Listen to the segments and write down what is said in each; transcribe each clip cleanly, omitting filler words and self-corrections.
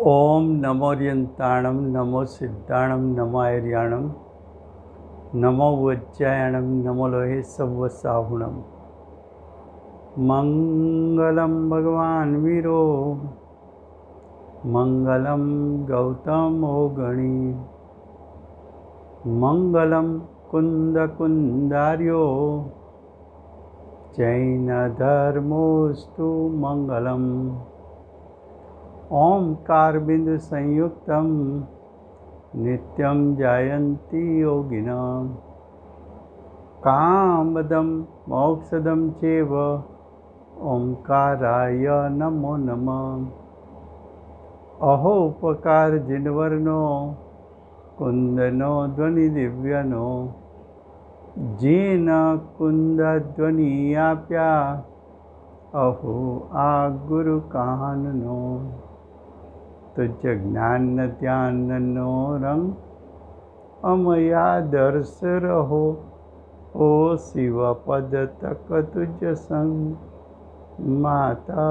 ओम नमोर्यंताणं नमो सिद्धाणं नमो आर्याणं नमो वज्रायणं नमो लोहे सव्वसाहुणं मंगलम भगवान वीरो मंगलम गौतमो गणी मंगलम कुंद कुंदार्यो जैन धर्मोस्तु मंगलम ओंकार बिंदु संयुक्तम नित्यं जायन्ति योगिनः कामदं मोक्षदं चैव ओंकाराय नमो नमः अहो उपकार जिनवर्नो कुंदनो ध्वनि दिव्यनो जीन कुंदध्वनियाप्या अहो आ गुरु काननो तुझ ज्ञान ध्यान नो रंग अमया दर्श रहो ओ शिव पद तक तुझ संग माता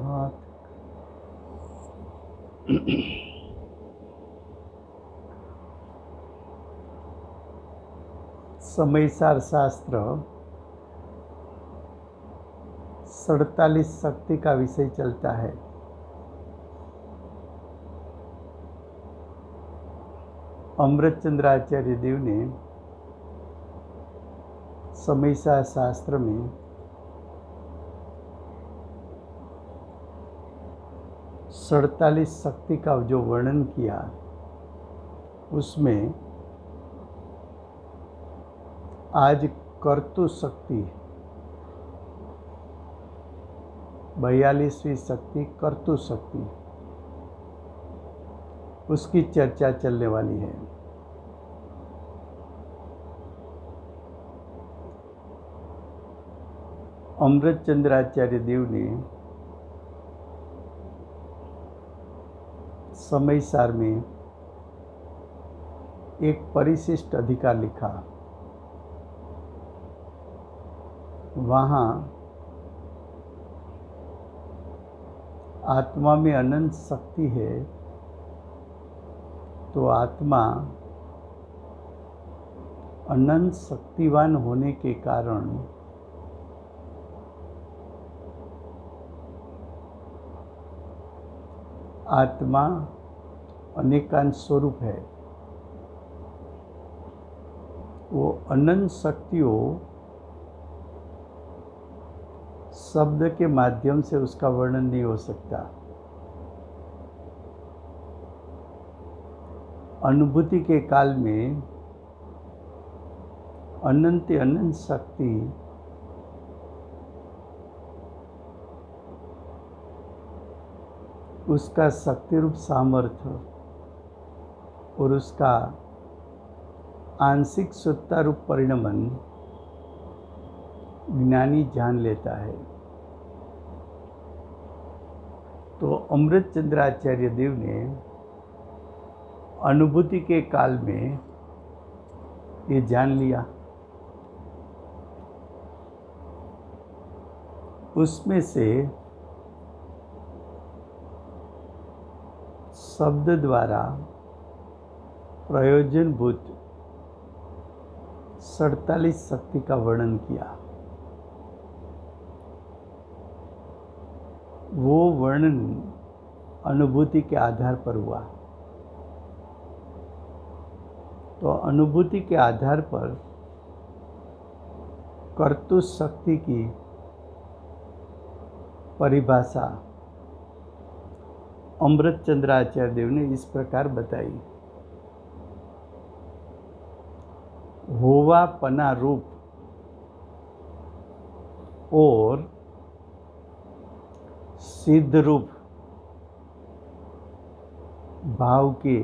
हाथ। समयसार शास्त्र 47 शक्ति का विषय चलता है। अमृतचंद्र आचार्य देव ने समयसार शास्त्र में 47 शक्ति का जो वर्णन किया उसमें आज कर्तु शक्ति 42वीं शक्ति कर्तु शक्ति उसकी चर्चा चलने वाली है। अमृतचंद्र आचार्य देव ने समयसार में एक परिशिष्ट अधिकार लिखा। वहाँ आत्मा में अनंत शक्ति है तो आत्मा अनंत शक्तिवान होने के कारण आत्मा अनेकांश स्वरूप है। वो अनंत शक्तियों शब्द के माध्यम से उसका वर्णन नहीं हो सकता। अनुभूति के काल में अनंत अनंत शक्ति उसका शक्ति रूप सामर्थ्य और उसका आंशिक सत्ता रूप परिणमन ज्ञानी जान लेता है। तो अमृतचंद्र आचार्य देव ने अनुभूति के काल में ये जान लिया। उसमें से शब्द द्वारा प्रयोजनभूत 47 शक्ति का वर्णन किया। वो वर्णन अनुभूति के आधार पर हुआ। तो अनुभूति के आधार पर कर्तु शक्ति की परिभाषा अमृतचंद्र आचार्य देव ने इस प्रकार बताई। होवा पना रूप और सिद्ध रूप भाव के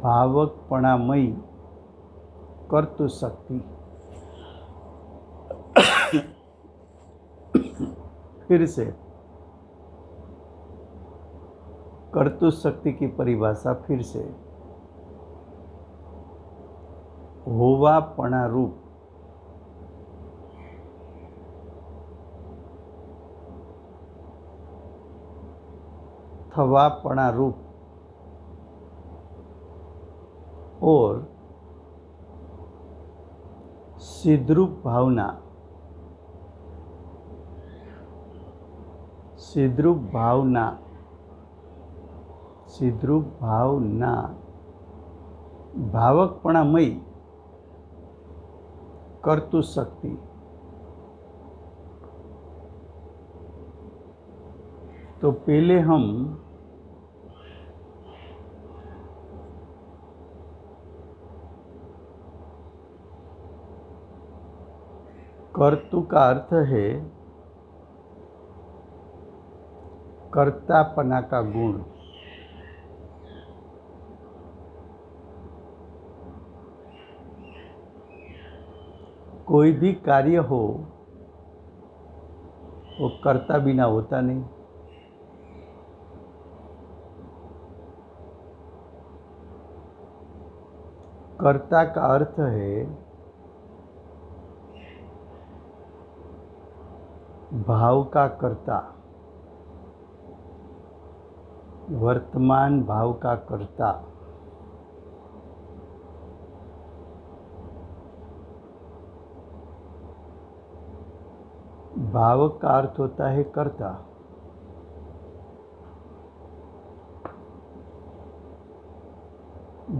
भावकपणामयी कर्तु शक्ति। फिर से कर्तु शक्ति की परिभाषा फिर से होवापणा रूप अथवापणा रूप और सिद्रूप भावना, सिद्रूप भावना, सिद्रूप भावना भावकपणामयी कर्तु शक्ति। तो पहले हम कर्तु का अर्थ है कर्तापना का गुण। कोई भी कार्य हो वो कर्ता बिना होता नहीं। कर्ता का अर्थ है भाव का कर्ता, वर्तमान भाव का कर्ता। भाव का अर्थ होता है कर्ता।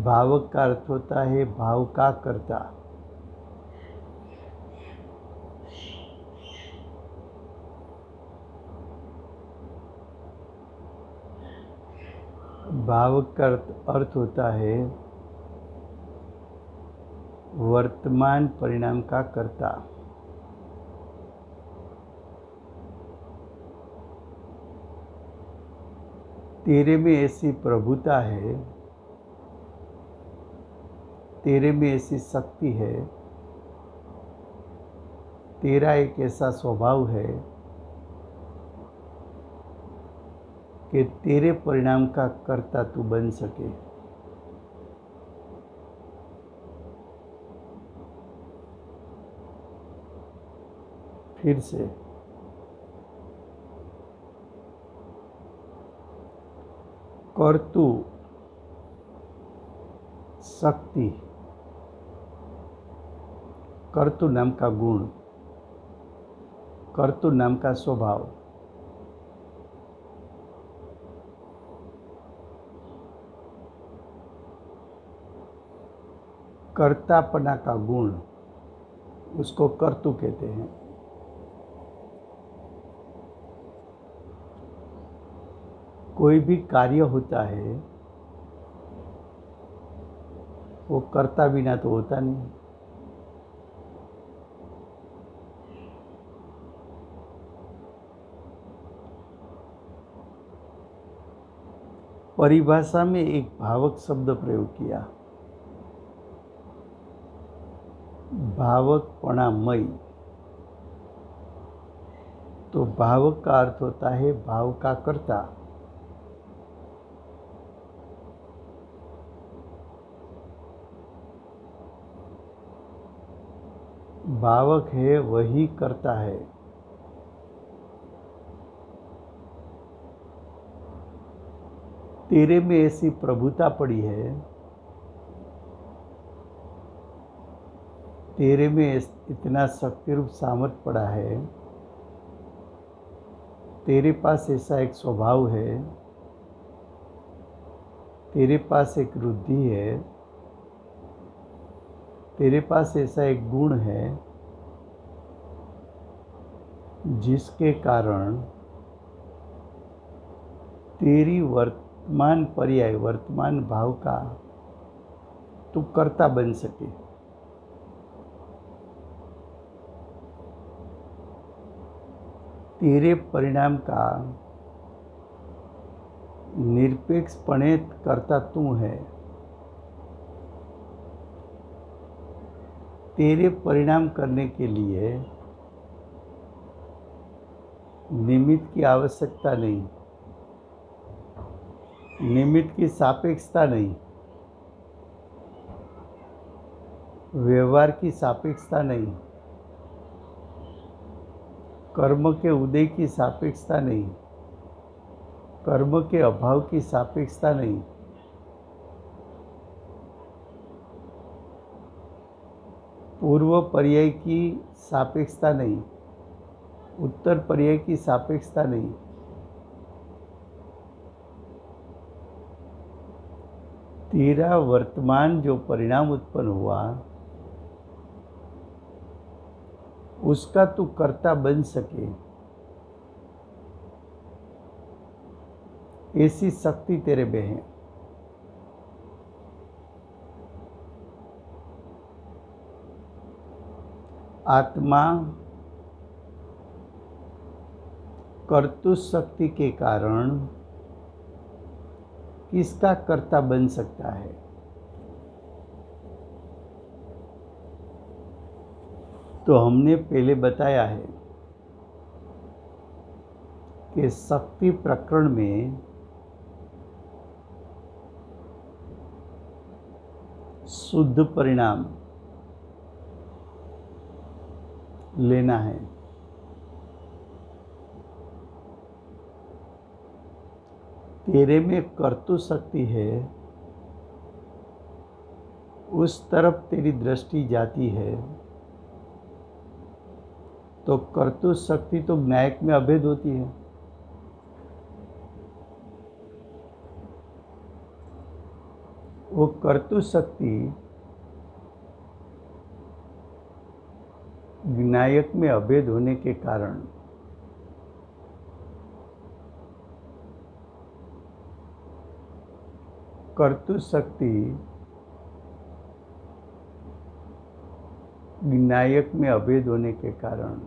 भाव का अर्थ होता है भाव का कर्ता। भाव का अर्थ होता है वर्तमान परिणाम का कर्ता। तेरे में ऐसी प्रभुता है, तेरे में ऐसी शक्ति है, तेरा एक ऐसा स्वभाव है कि तेरे परिणाम का कर्ता तू बन सके। फिर से कर्तु शक्ति, कर्तु नाम का गुण, कर्तु नाम का स्वभाव। कर्तापना का गुण, उसको कर्तु कहते हैं। कोई भी कार्य होता है वो कर्ता बिना तो होता नहीं। परिभाषा में एक भावक शब्द प्रयोग किया, भावकपणामयी। तो भावक का अर्थ होता है भाव का कर्ता। भावक है वही करता है। तेरे में ऐसी प्रभुता पड़ी है, तेरे में इतना शक्ति रूप सामर्थ पड़ा है, तेरे पास ऐसा एक स्वभाव है, तेरे पास एक रुद्धि है, तेरे पास ऐसा एक गुण है जिसके कारण तेरी वर्तमान पर्याय, वर्तमान भाव का तू कर्ता बन सके। तेरे परिणाम का निरपेक्षपणे कर्ता तू है। तेरे परिणाम करने के लिए निमित्त की आवश्यकता नहीं, निमित्त की सापेक्षता नहीं, व्यवहार की सापेक्षता नहीं, कर्म के उदय की सापेक्षता नहीं। कर्म के अभाव की सापेक्षता नहीं, पूर्व पर्याय की सापेक्षता नहीं, उत्तर पर्याय की सापेक्षता नहीं, तेरा वर्तमान जो परिणाम उत्पन्न हुआ उसका तू कर्ता बन सके, ऐसी शक्ति तेरे में है। आत्मा कर्तृ शक्ति के कारण किसका कर्ता बन सकता है? तो हमने पहले बताया है कि शक्ति प्रकरण में शुद्ध परिणाम लेना है। तेरे में कर्तृ शक्ति है, उस तरफ तेरी दृष्टि जाती है तो कर्तृ शक्ति तो ज्ञायक में अभेद होती है। वो कर्तृ शक्ति ज्ञायक में अभेद होने के कारण कर्तृ शक्ति ज्ञायक में अभेद होने के कारण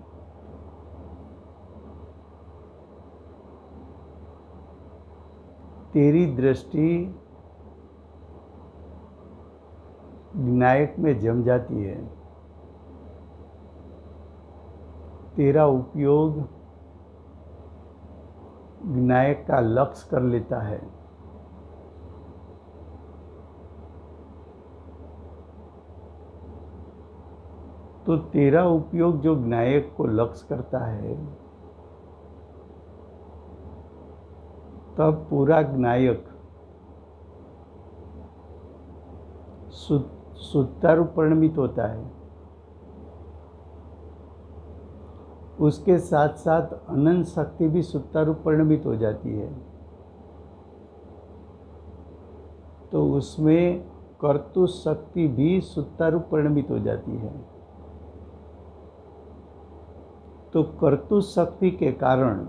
तेरी दृष्टि ज्ञायक में जम जाती है, तेरा उपयोग ज्ञायक का लक्ष्य कर लेता है। तो तेरा उपयोग जो ज्ञायक को लक्ष्य करता है, तब पूरा ज्ञायक सुचारू परिणमित होता है। उसके साथ साथ अनंत शक्ति भी सुचारू परिणमित हो जाती है। तो उसमें कर्तृ शक्ति भी सुचारू परिणमित हो जाती है। तो कर्तृ शक्ति के कारण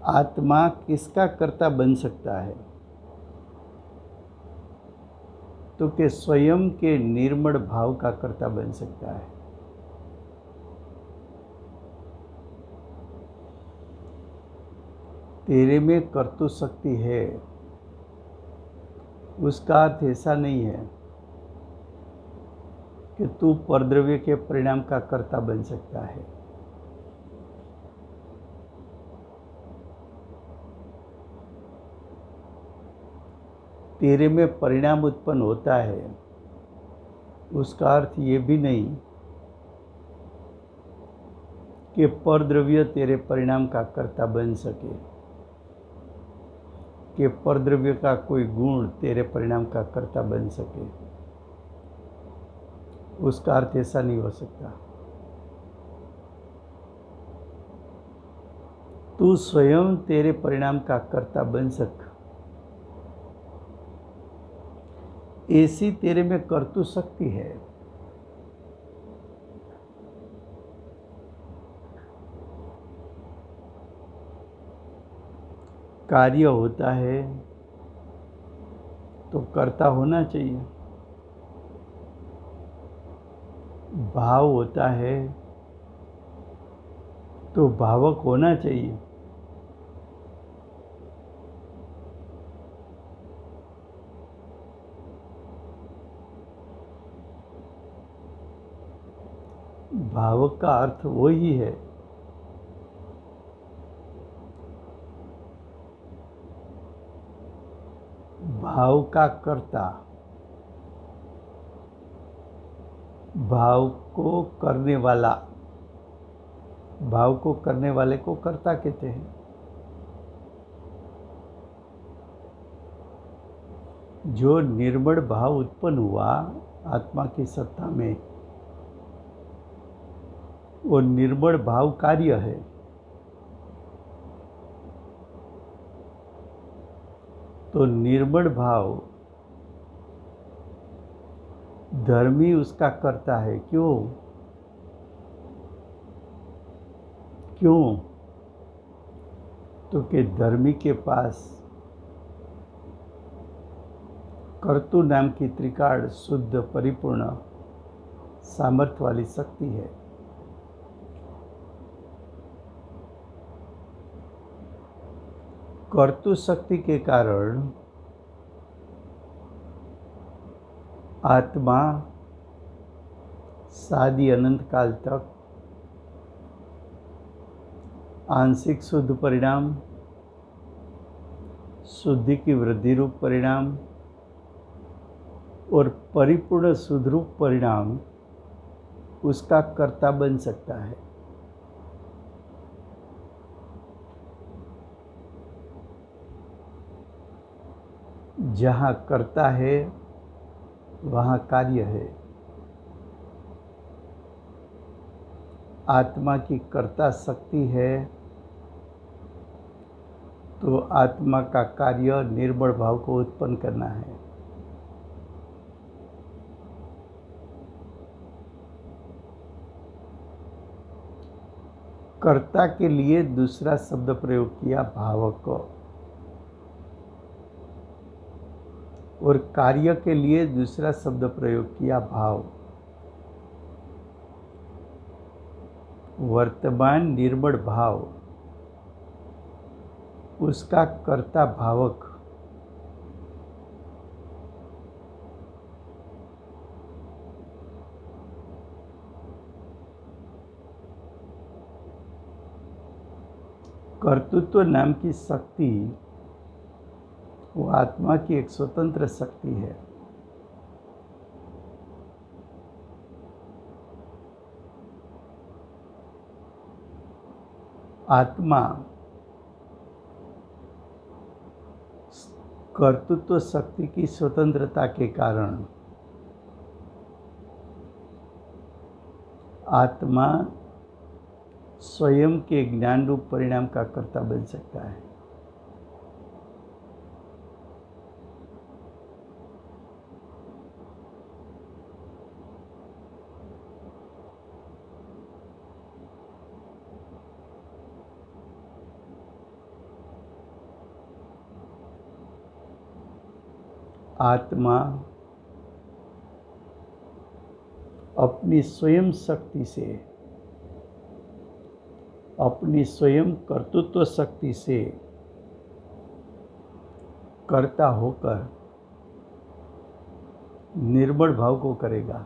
आत्मा किसका कर्ता बन सकता है? तो कि स्वयं के निर्मल भाव का कर्ता बन सकता है। तेरे में कर्तृ शक्ति है, उसका अर्थ ऐसा नहीं है कि तू परद्रव्य के परिणाम का कर्ता बन सकता है। तेरे में परिणाम उत्पन्न होता है, उसका अर्थ ये भी नहीं कि परद्रव्य तेरे परिणाम का कर्ता बन सके, कि परद्रव्य का कोई गुण तेरे परिणाम का कर्ता बन सके। उसका अर्थ ऐसा नहीं हो सकता। तू स्वयं तेरे परिणाम का कर्ता बन सक, ऐसी तेरे में कर्तृ शक्ति है। कार्य होता है तो कर्ता होना चाहिए, भाव होता है तो भावक होना चाहिए। भावक का अर्थ वही है। भाव का कर्ता, भाव को करने वाले को कर्ता कहते हैं। जो निर्मल भाव उत्पन्न हुआ आत्मा की सत्ता में, वो निर्मल भाव कार्य है। तो निर्मल भाव धर्मी उसका करता है। क्यों? तो कि धर्मी के पास कर्तु नाम की त्रिकाल शुद्ध परिपूर्ण सामर्थ्य वाली शक्ति है। कर्तु शक्ति के कारण आत्मा शादी अनंत काल तक आंशिक शुद्ध परिणाम, शुद्धि की वृद्धि रूप परिणाम और परिपूर्ण शुद्ध रूप परिणाम उसका कर्ता बन सकता है। जहाँ कर्ता है वहाँ कार्य है। आत्मा की कर्ता शक्ति है तो आत्मा का कार्य निर्बल भाव को उत्पन्न करना है। कर्ता के लिए दूसरा शब्द प्रयोग किया भावक, और कार्य के लिए दूसरा शब्द प्रयोग किया भाव। वर्तमान निर्मल भाव उसका कर्ता भावक। कर्तृत्व नाम की शक्ति वो आत्मा की एक स्वतंत्र शक्ति है। आत्मा कर्तृत्व शक्ति की स्वतंत्रता के कारण आत्मा स्वयं के ज्ञान रूप परिणाम का कर्ता बन सकता है। आत्मा अपनी स्वयं शक्ति से, अपनी स्वयं कर्तृत्व शक्ति से कर्ता होकर निर्मल भाव को करेगा।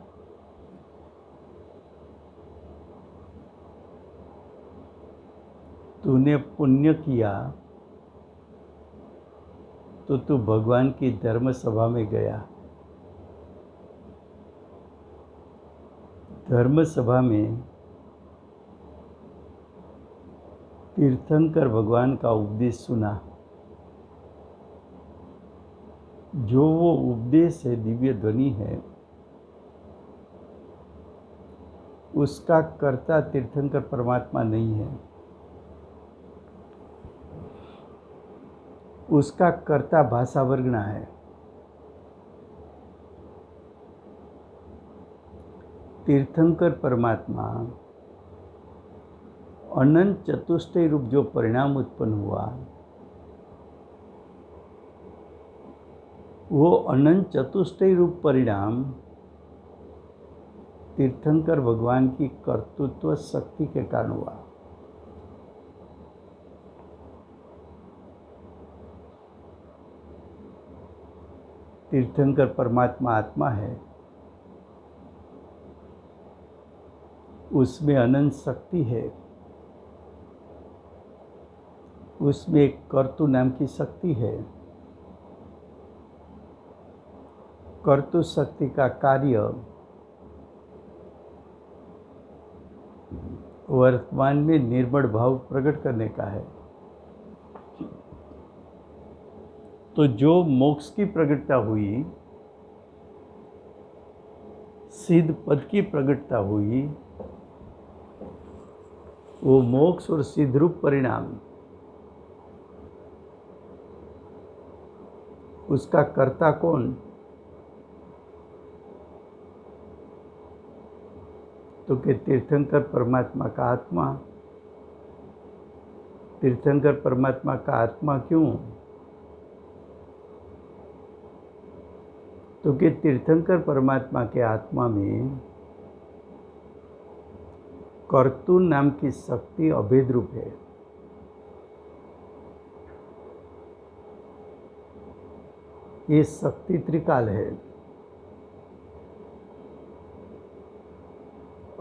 तूने पुण्य किया तो तू भगवान की धर्म सभा में गया। धर्म सभा में तीर्थंकर भगवान का उपदेश सुना। जो वो उपदेश है, दिव्य ध्वनि है, उसका कर्ता तीर्थंकर परमात्मा नहीं है। उसका कर्ता भाषा वर्गना है। तीर्थंकर परमात्मा अनंत चतुष्टय रूप जो परिणाम उत्पन्न हुआ, वो अनंत चतुष्टय रूप परिणाम तीर्थंकर भगवान की कर्तृत्व शक्ति के कारण हुआ। तीर्थंकर परमात्मा आत्मा है, उसमें अनंत शक्ति है, उसमें एक कर्तु नाम की शक्ति है। कर्तु शक्ति का कार्य वर्तमान में निर्मल भाव प्रकट करने का है। तो जो मोक्ष की प्रगटता हुई, सिद्ध पद की प्रगटता हुई, वो मोक्ष और सिद्ध रूप परिणाम, उसका कर्ता कौन? तो कि तीर्थंकर परमात्मा का आत्मा। तीर्थंकर परमात्मा का आत्मा क्यों? तो कि तीर्थंकर परमात्मा के आत्मा में कर्तु नाम की शक्ति अभेद रूप है। ये शक्ति त्रिकाल है।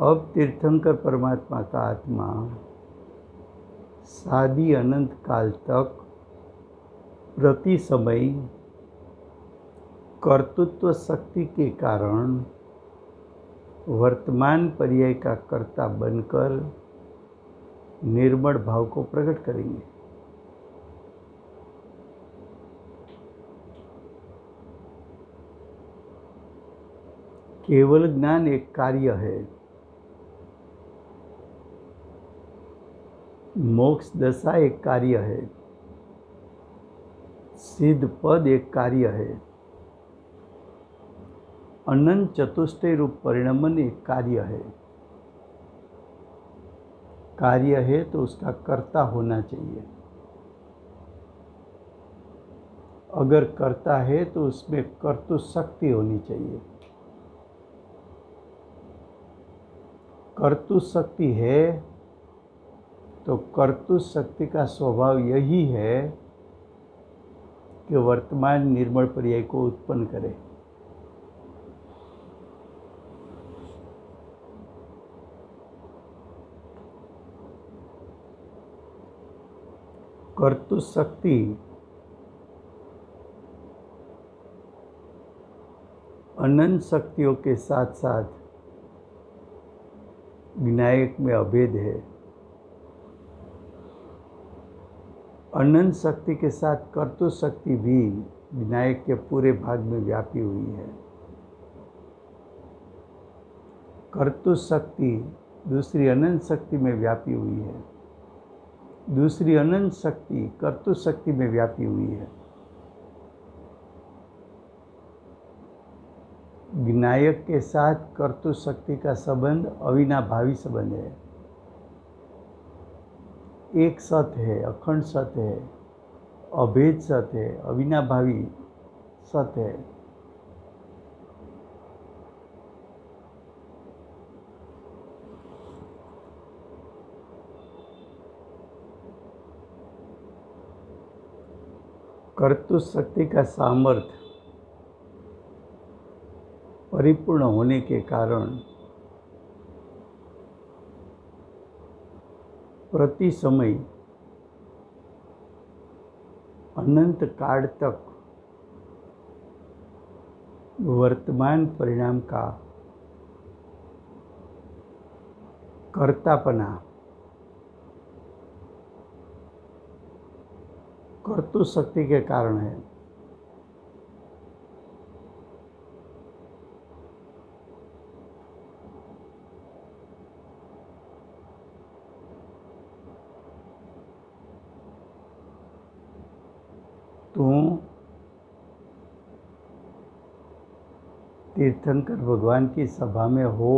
अब तीर्थंकर परमात्मा का आत्मा सादी अनंत काल तक प्रति समय कर्तृत्व शक्ति के कारण वर्तमान पर्याय का कर्ता बनकर निर्मल भाव को प्रकट करेंगे। केवल ज्ञान एक कार्य है, मोक्ष दशा एक कार्य है, सिद्ध पद एक कार्य है, अनंत चतुष्टय रूप परिणमन एक कार्य है। कार्य है तो उसका कर्ता होना चाहिए। अगर कर्ता है तो उसमें कर्तु शक्ति होनी चाहिए। कर्तु शक्ति है तो कर्तु शक्ति का स्वभाव यही है कि वर्तमान निर्मल पर्याय को उत्पन्न करे। कर्तु शक्ति अनंत शक्तियों के साथ साथ विनायक में अभेद है। अनंत शक्ति के साथ कर्तु शक्ति भी विनायक के पूरे भाग में व्यापी हुई है। कर्तु शक्ति दूसरी अनंत शक्ति में व्यापी हुई है, दूसरी अनंत शक्ति कर्तु शक्ति में व्यापी हुई है। विनायक के साथ कर्तु शक्ति का संबंध अविनाभावी संबंध है। एक सत है, अखंड सत है, अभेद सत है, अविनाभावी सत है। कर्तु शक्ति का सामर्थ्य परिपूर्ण होने के कारण प्रति समय अनंत काल तक वर्तमान परिणाम का कर्तापना कर्तु शक्ति के कारण है। तो तीर्थंकर भगवान की सभा में हो,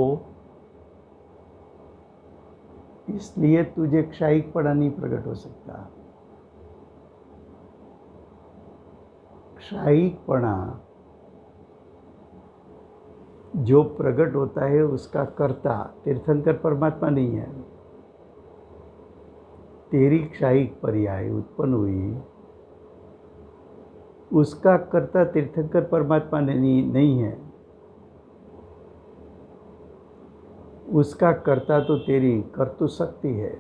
इसलिए तुझे क्षायिकपणा नहीं प्रकट हो सकता। क्षायिकपणा जो प्रकट होता है उसका कर्ता तीर्थंकर परमात्मा नहीं है। तेरी क्षायिक पर्याय उत्पन्न हुई, उसका कर्ता तीर्थंकर परमात्मा नहीं है। उसका कर्ता तो तेरी कर्तु शक्ति है।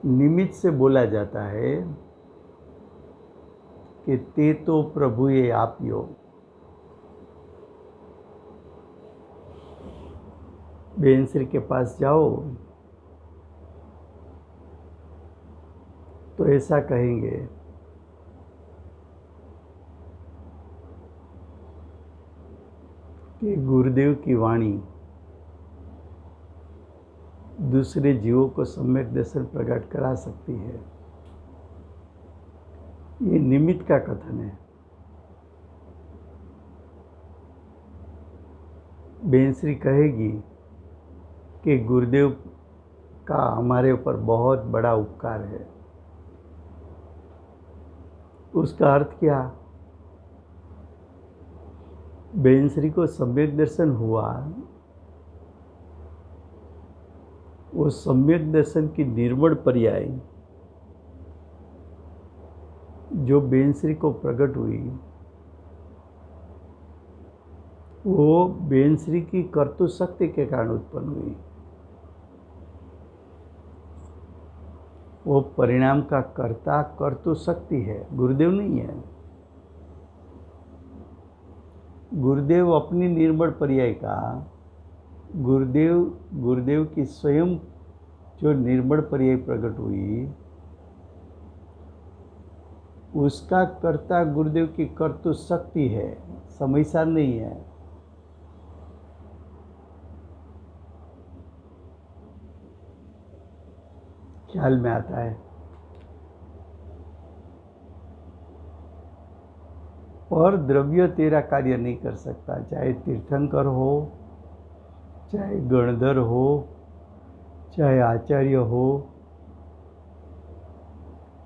निमित्त से बोला जाता है कि ते तो प्रभु ये आप यो। बेंसरी के पास जाओ तो ऐसा कहेंगे कि गुरुदेव की वाणी दूसरे जीवों को सम्यक दर्शन प्रकट करा सकती है। ये निमित्त का कथन है। बेंसरी कहेगी कि गुरुदेव का हमारे ऊपर बहुत बड़ा उपकार है। उसका अर्थ क्या? बेंसरी को सम्यक दर्शन हुआ, वो सम्यक दर्शन की निर्मल पर्याय जो बेंसरी को प्रकट हुई, वो बेंसरी की कर्तु शक्ति के कारण उत्पन्न हुई। वो परिणाम का कर्ता कर्तु शक्ति है, गुरुदेव नहीं है। गुरुदेव अपनी निर्मल पर्याय का, गुरुदेव की स्वयं जो निर्मल पर्याय प्रकट हुई, उसका कर्ता गुरुदेव की कर्तु शक्ति है, समयसार नहीं है। ख्याल में आता है। और द्रव्य तेरा कार्य नहीं कर सकता, चाहे तीर्थंकर हो, चाहे गणधर हो, चाहे आचार्य हो,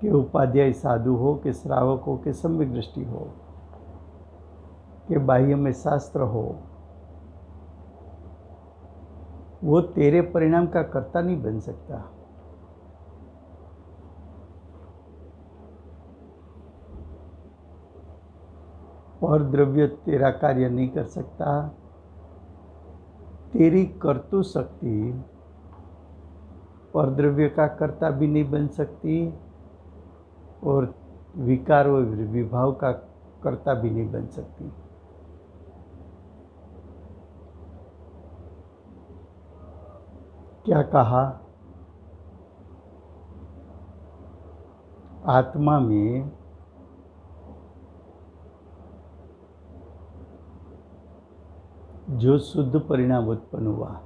कि उपाध्याय साधु हो, कि श्रावक हो, कि सम्यक दृष्टि हो, कि बाह्य में शास्त्र हो, वो तेरे परिणाम का कर्ता नहीं बन सकता। और द्रव्य तेरा कार्य नहीं कर सकता। तेरी कर्तु शक्ति और द्रव्य का कर्ता भी नहीं बन सकती, और विकार व विभाव का कर्ता भी नहीं बन सकती। क्या कहा? आत्मा में जो शुद्ध परिणाम उत्पन्न हुआ,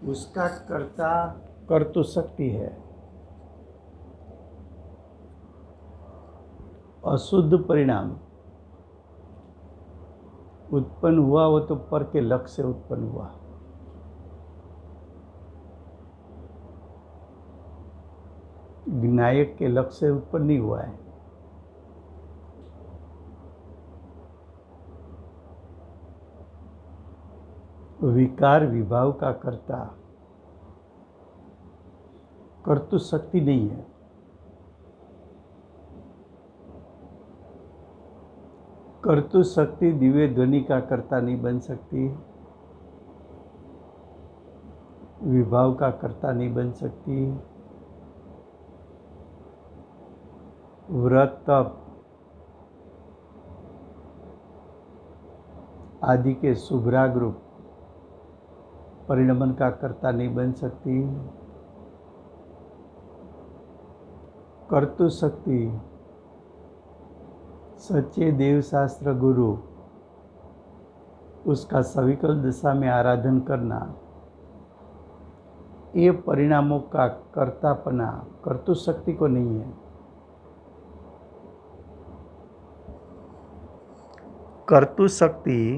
उसका कर्ता कर्तु शक्ति है। अशुद्ध परिणाम उत्पन्न हुआ, वो तो पर के लक्ष्य से उत्पन्न हुआ। विनायक के लक्ष्य से उत्पन्न नहीं हुआ है। विकार विभाव का कर्ता कर्तु शक्ति नहीं है। कर्तु शक्ति दिव्य ध्वनि का कर्ता नहीं बन सकती, विभाव का कर्ता नहीं बन सकती। व्रत तप आदि के शुभराग रूप परिणमन का कर्ता नहीं बन सकती। कर्तु शक्ति सच्चे देव शास्त्र गुरु, उसका सविकल दशा में आराधन करना, ये परिणामों का कर्तापना कर्तु शक्ति को नहीं है। कर्तु शक्ति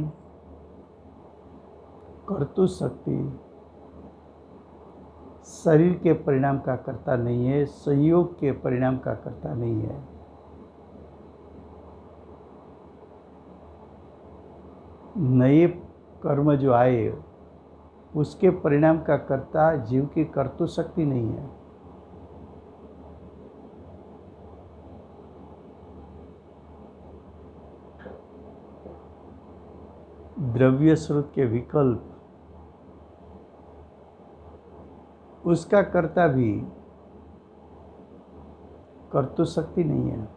शरीर के परिणाम का कर्ता नहीं है, संयोग के परिणाम का कर्ता नहीं है। नए कर्म जो आए, उसके परिणाम का कर्ता जीव की कर्तु शक्ति नहीं है। द्रव्य स्रोत के विकल्प, उसका कर्ता भी कर्तु शक्ति नहीं है।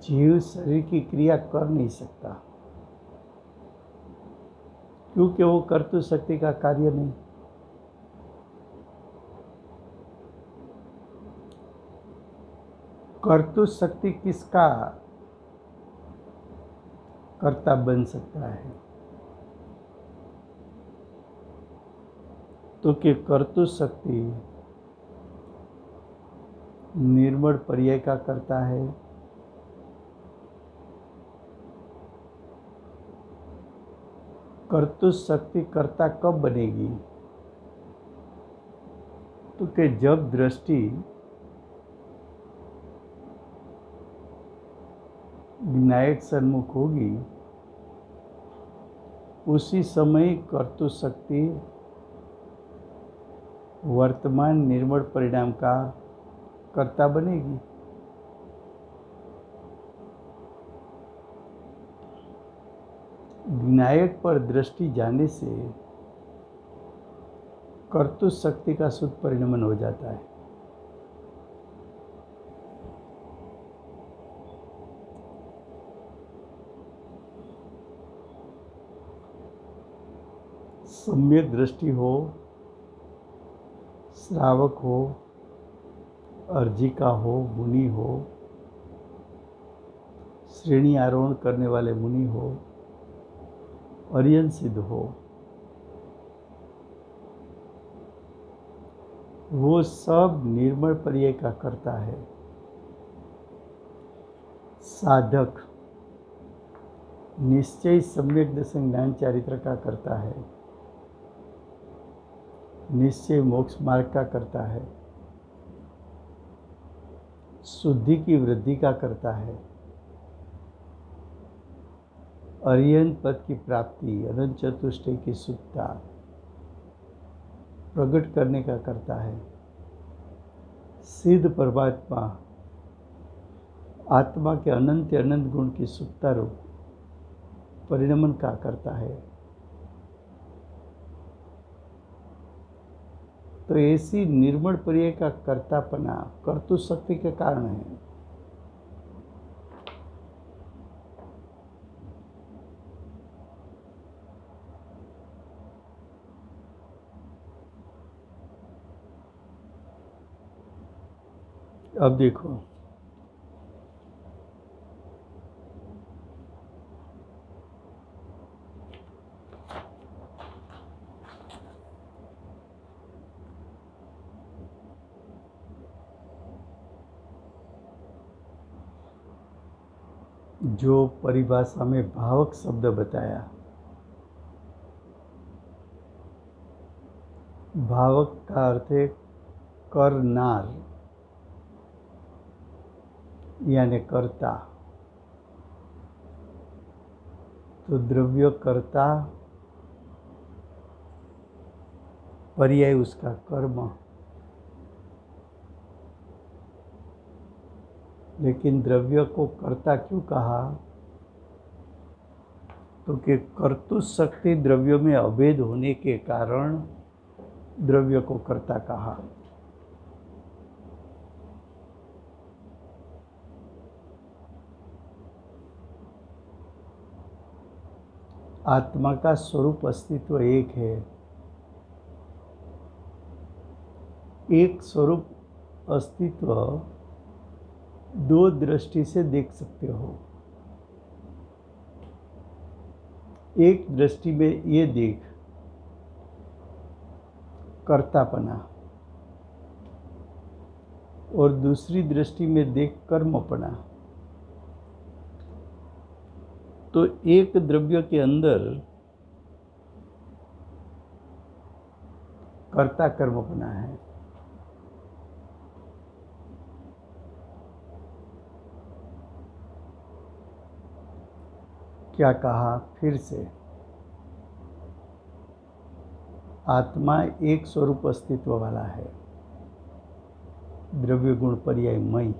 जीव शरीर की क्रिया कर नहीं सकता, क्योंकि वो कर्तृ शक्ति का कार्य नहीं। कर्तृ शक्ति किसका कर्ता बन सकता है? तो कि कर्तृ शक्ति निर्मल पर्याय का कर्ता है, कर्तृ शक्ति कर्ता कब बनेगी? तो कि जब दृष्टि विनायक सन्मुख होगी, उसी समय कर्तृ शक्ति वर्तमान निर्मल परिणाम का कर्ता बनेगी। विनायक पर दृष्टि जाने से कर्तृ शक्ति का शुद्ध परिणमन हो जाता है। सम्यक दृष्टि हो, श्रावक हो, अर्जिका हो, मुनि हो, श्रेणी आरोहण करने वाले मुनि हो, अर्यन सिद्ध हो, वो सब निर्मल पर्याय का करता है। साधक निश्चय सम्यक दर्शन ज्ञान चारित्र का करता है, निश्चय मोक्ष मार्ग का करता है, शुद्धि की वृद्धि का करता है, अरियन पद की प्राप्ति, अनंत चतुष्टय की शुद्धता प्रकट करने का करता है, सिद्ध परमात्मा आत्मा के अनंत अनंत गुण की शुद्धता रूप परिणमन का करता है। तो ऐसी निर्मल पर्याय का कर्तापना कर्तृ शक्ति के कारण है। अब देखो, जो परिभाषा में भावक शब्द बताया, भावक का अर्थ है करनार यानी कर्ता। तो द्रव्य कर्ता, पर्याय उसका कर्म। लेकिन द्रव्य को कर्ता क्यों कहा? तो कि कर्तृ शक्ति द्रव्यों में अभेद होने के कारण द्रव्य को कर्ता कहा। आत्मा का स्वरूप अस्तित्व एक है। एक स्वरूप अस्तित्व दो दृष्टि से देख सकते हो। एक दृष्टि में ये देख कर्तापना, और दूसरी दृष्टि में देख कर्मपना। तो एक द्रव्य के अंदर कर्ता कर्मपना है। क्या कहा फिर से? आत्मा एक स्वरूप अस्तित्व वाला है, द्रव्य गुण पर्यायमयी।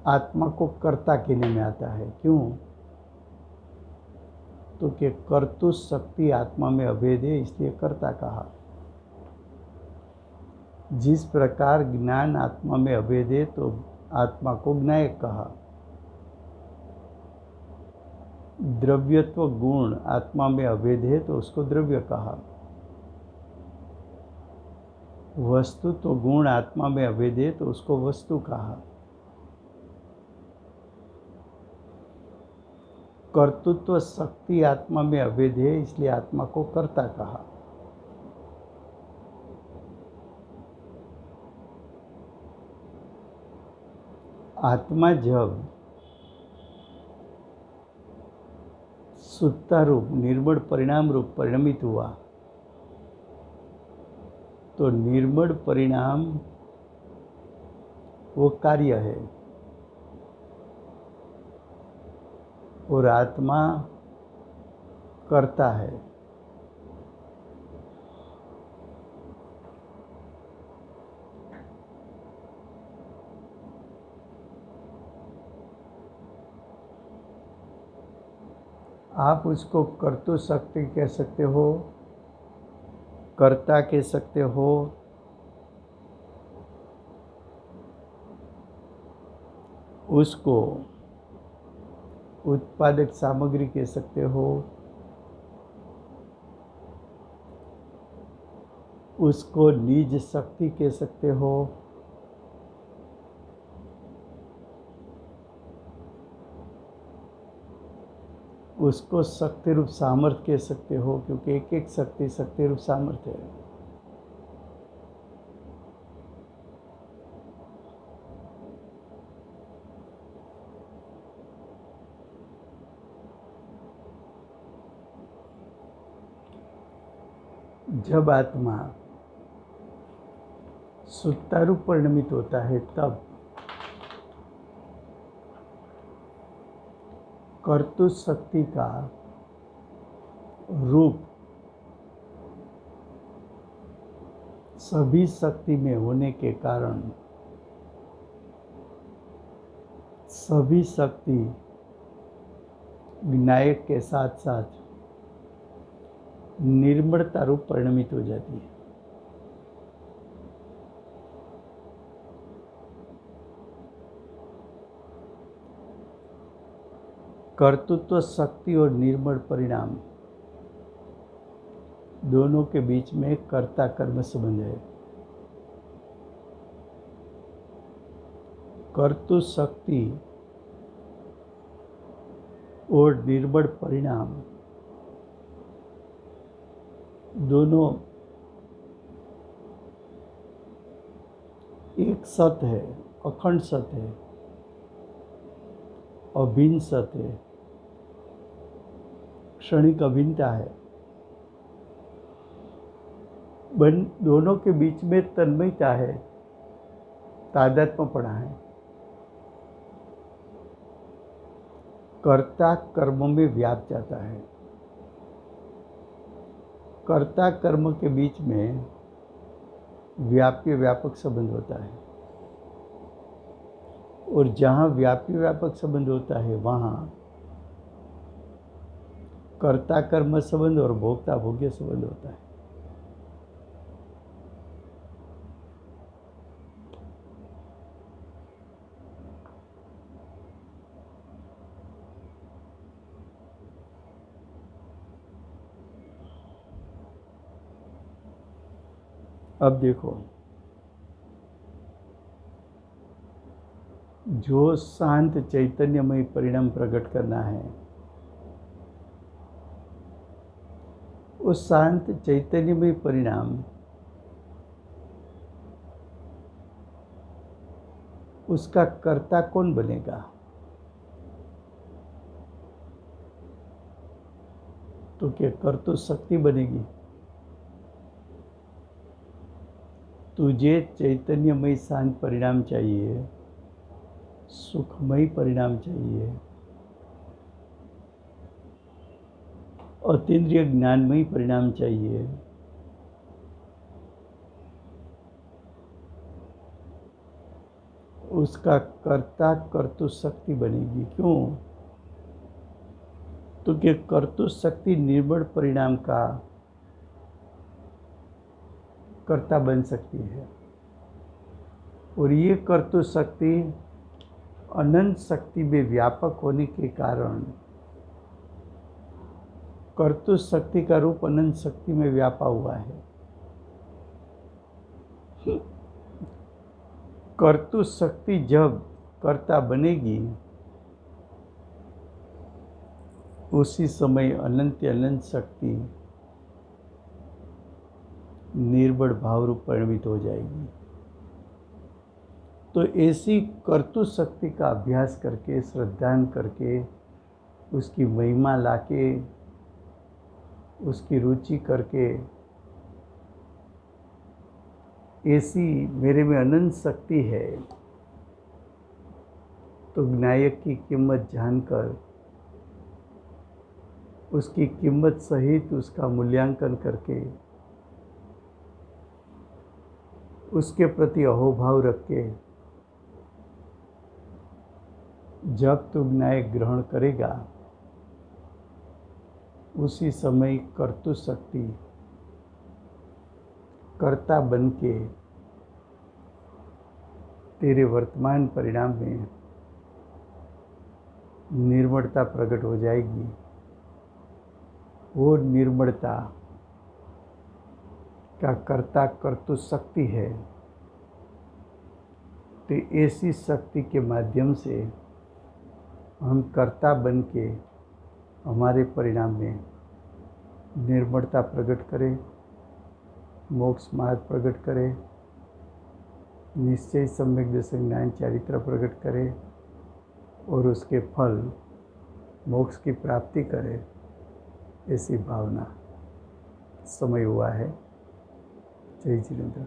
आत्मा को कर्ता कहने में आता है। क्यों? तो कि कर्तृ शक्ति आत्मा में अभेद है, इसलिए कर्ता कहा। जिस प्रकार ज्ञान आत्मा में अभेद है तो आत्मा को ज्ञायक कहा। द्रव्यत्व गुण आत्मा में अभेद है तो उसको द्रव्य कहा। वस्तु तो गुण आत्मा में अभेद है तो उसको वस्तु कहा। कर्तृत्व शक्ति आत्मा में अभेद है इसलिए आत्मा को कर्ता कहा। आत्मा जब सुत्ता रूप निर्मल परिणाम रूप परिणमित हुआ तो निर्मल परिणाम वो कार्य है और आत्मा करता है। आप उसको कर्तृ शक्ति कह सकते हो, कर्ता कह सकते हो, उसको उत्पादक सामग्री कह सकते हो, उसको निज शक्ति कह सकते हो, उसको शक्ति रूप सामर्थ्य कह सकते हो, क्योंकि एक एक शक्ति शक्ति रूप सामर्थ्य है। जब आत्मा सुत्ता रूप परिणमित होता है तब कर्तृ शक्ति का रूप सभी शक्ति में होने के कारण सभी शक्ति विनायक के साथ साथ निर्मलता रूप परिणमित हो जाती है। कर्तृत्व शक्ति और निर्मल परिणाम दोनों के बीच में कर्ता कर्म संबंध है। कर्तृ शक्ति और निर्मल परिणाम दोनों एक सत है, अखंड सत है, अभिन्न सत है, क्षणिक अभिन्नता है। दोनों के बीच में तन्मयता है, तादात्म्यपणा है। कर्ता कर्म में व्याप जाता है। कर्ता कर्म के बीच में व्याप्य व्यापक संबंध होता है और जहाँ व्याप्य व्यापक संबंध होता है वहाँ कर्ता कर्म संबंध और भोक्ता भोग्य संबंध होता है। अब देखो, जो शांत चैतन्यमय परिणाम प्रकट करना है, उस शांत चैतन्यमय परिणाम उसका कर्ता कौन बनेगा? तो क्या कर्तृ शक्ति बनेगी? तुझे चैतन्यमय शांत परिणाम चाहिए, सुखमय परिणाम चाहिए, अतीन्द्रिय ज्ञानमय परिणाम चाहिए, उसका कर्ता कर्तृ शक्ति बनेगी। क्यों? तो क्या कर्तृ शक्ति निर्मल परिणाम का कर्ता बन सकती है। और ये कर्तृ शक्ति अनंत शक्ति में व्यापक होने के कारण कर्तृ शक्ति का रूप अनंत शक्ति में व्यापा हुआ है। कर्तृ शक्ति जब कर्ता बनेगी उसी समय अनंत शक्ति निर्बल भाव रूप परिणमित हो जाएगी। तो ऐसी कर्तृ शक्ति का अभ्यास करके, श्रद्धान करके, उसकी महिमा लाके, उसकी रुचि करके, ऐसी मेरे में अनंत शक्ति है तो विनायक की कीमत जानकर, उसकी कीमत सहित उसका मूल्यांकन करके, उसके प्रति अहोभाव रख के जब तू विनायक ग्रहण करेगा उसी समय कर्तृ शक्ति कर्ता बन के तेरे वर्तमान परिणाम में निर्मलता प्रकट हो जाएगी। वो निर्मलता का कर्ता कर्तृ शक्ति है। तो ऐसी शक्ति के माध्यम से हम कर्ता बन के हमारे परिणाम में निर्मलता प्रकट करें, मोक्ष मार्ग प्रकट करें, निश्चय सम्यक दर्शन ज्ञान चारित्र प्रकट करें और उसके फल मोक्ष की प्राप्ति करें, ऐसी भावना। समय हुआ है। जय जिनेंद्र।